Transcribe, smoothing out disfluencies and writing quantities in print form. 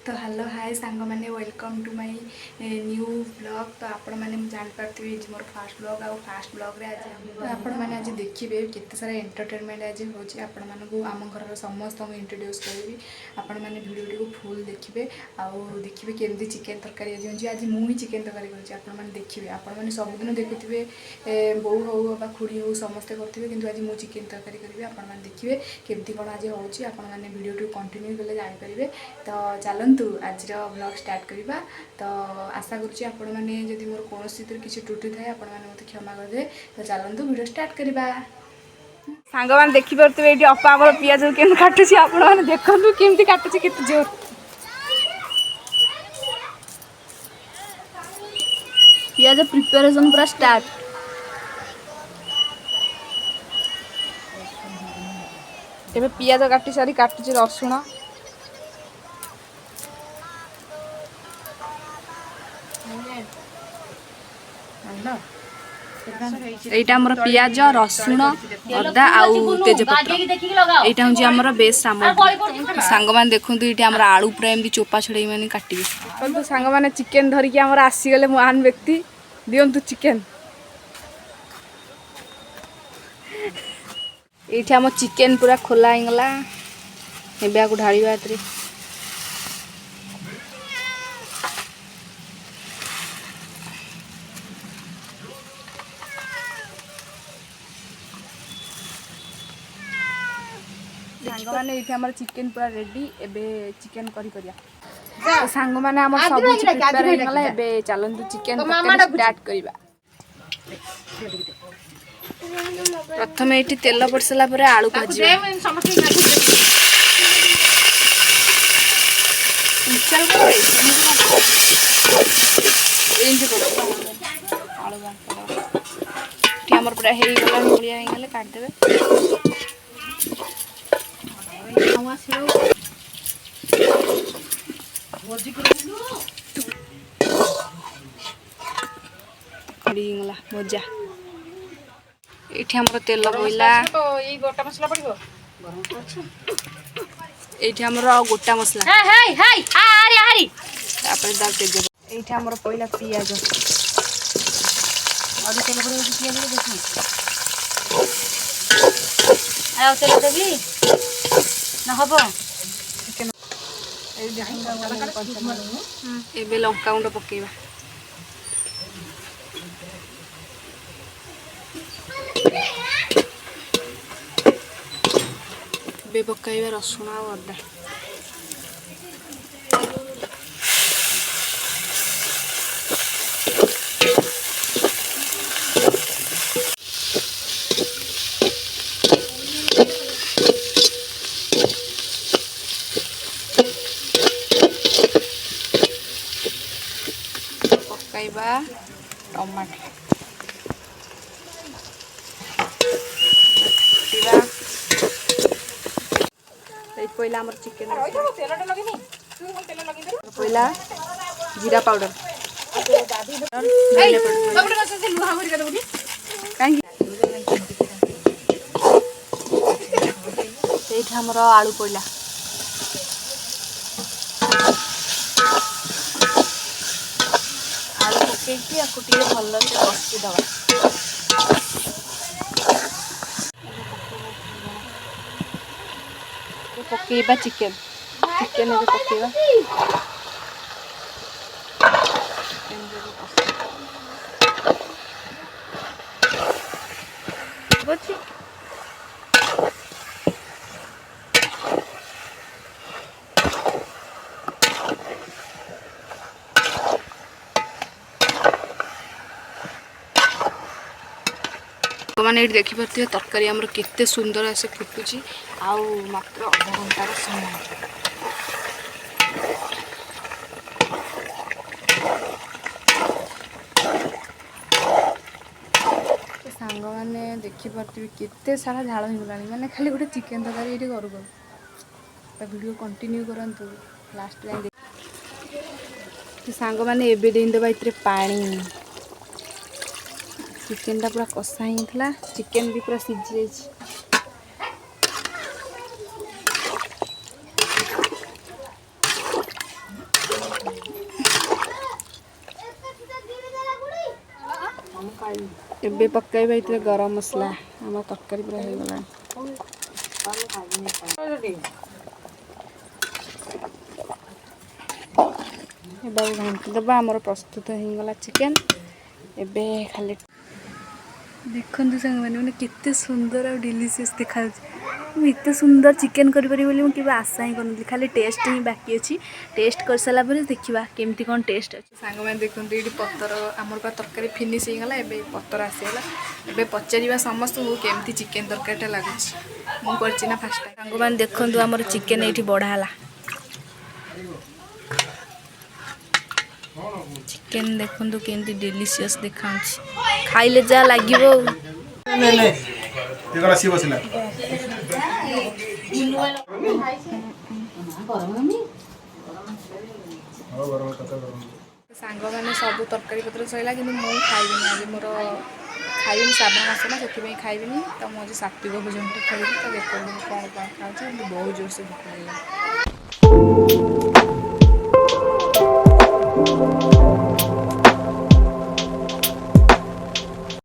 तो hello hi सांग मैंने welcome to my new blog. तो आपण मैंने जापारे ये मोर फास्ट ब्लॉग आउ फास्ट ब्लॉग रे आज तो आपण मैंने आज देखिए केते सारा एंटरटेनमेंट आज होची आपण मानकु आम घर समस्त इंट्रोड्यूस करी। आपण मैंने वीडियो को फुल देखिए आउ देखिए केमती चिकेन तरकारी आज होची। आज मुई चिकेन तरकारी करछि आपण मैंने देखिए। आपण मैंने सबदिन देखुथिबे बो हो बा खुड़ी हो समस्ते करथिबे किंतु आज मु चिकेन तरकारी करिवे। आपण मैंने देखिए केमती कोन आज होची। आपण मैंने वीडियो को कंटिन्यू कले जानि परिबे। तो चलतु आज ब्लॉग स्टार्ट करवा। तो आशा करुँच आपण मैंने जदि मोर कौन किसी त्रुटि थाए आपण मैंने मत क्षमा करदे। तो चलतु वीडियो स्टार्ट करवा। सांग मैंने देखिपे ये अपा आम पिज के काटुची आपने देखु केमती काटुची केते जोर पिज प्रिपरेशन पूरा स्टार्ट। एबे पिज काटी सारी काटुची रसुण एटा हमर पियाज रसुण अदा आउ तेजपत्र एटा हूँ आमर बेस सामग्री। सांग मैंने देखु ये आम आलू पूरा एमती चोपा छड़े मैंने काटे। तो सांग मैंने चिकेन धरिकी आमर आसीगले महान व्यक्ति दिंतु चिकेन। ये आम चिकेन पूरा खोला होगला एवं ढाड़ा ए सांग मैंने ये आम चिकेन पूरा रेडी एबे चिकेन करी करिया। तो सांग मैंने आम सब प्रिपेयर हो गला एबे चलंतु चिकेन स्टार्ट करिबा। प्रथम ये तेल पड़ सारा पर आलू भाजी आमर पूरा हो गला काटदेवे। भजा ये आमर तेल बोला ये गोटा मसला पड़ो ये आमर गोटा मसला तेज ये आमर पहला पियाज तेल देवी ना हम ए लंका गुंड पकेबा। पकाइबा रसुण आ अदा पकाइबा टमाटर पहला आमर चिकेन पहला जीरा पाउडर आमर आलू पड़ा आलू पकईकि या भल से कषिदबा। पकेबा चिकेन चिकेन पकेबा मैंने ये देखिपे तरकारी आमर केते सुंदर आसे फुटुची आउ मात्र आधा घंटार समय। सांग मैंने देखिपे केते सारा झाड़ होगा मैंने खाली गोटे चिकेन तरकारी ये करू करू वीडियो कंटिन्यू करंतु लास्ट टाइम सांग मैंने एबे देदेबा इतरे पानी चिकेन टा पूरा कषा ही था चिकेन भी पूरा सीझी एबे पकाइबा इतने गरम मसला आम तरकारी पूरा हो गला घाटी दबा आमर प्रस्तुत हो गला चिकेन एबे खाली देखु सांग मैंने केते सुंदर और डिलीशियस देखा एत सुंदर चिकेन करी मुझे आशा ही करूँ खाली टेस्ट ही बाकी अच्छी टेस्ट कर सारा देखा केमती कौन टेस्ट अच्छे सांग मैंने देखते ये पतर आमर तरकारी फिनिश हो गला एबे पतर आसीगला एबे पचार समस्त केमती चिकेन तरकारी लगुच मुझे फास्ट सांग मैंने देखु आमर चिकेन ये बढ़ाला चिकेन देखु केमती डिलीशियस देखा खाइले जा लगे सांग मैंने सब तरकारी पत्र सैला कि मुझे खाइबी आज मोर खाइबी श्रावण मास ना से खाइबी तो मुझे सात्विक भोजन खाइबी तो देखो कौन कौन खाऊँ बहुत जोर से भूख लगे।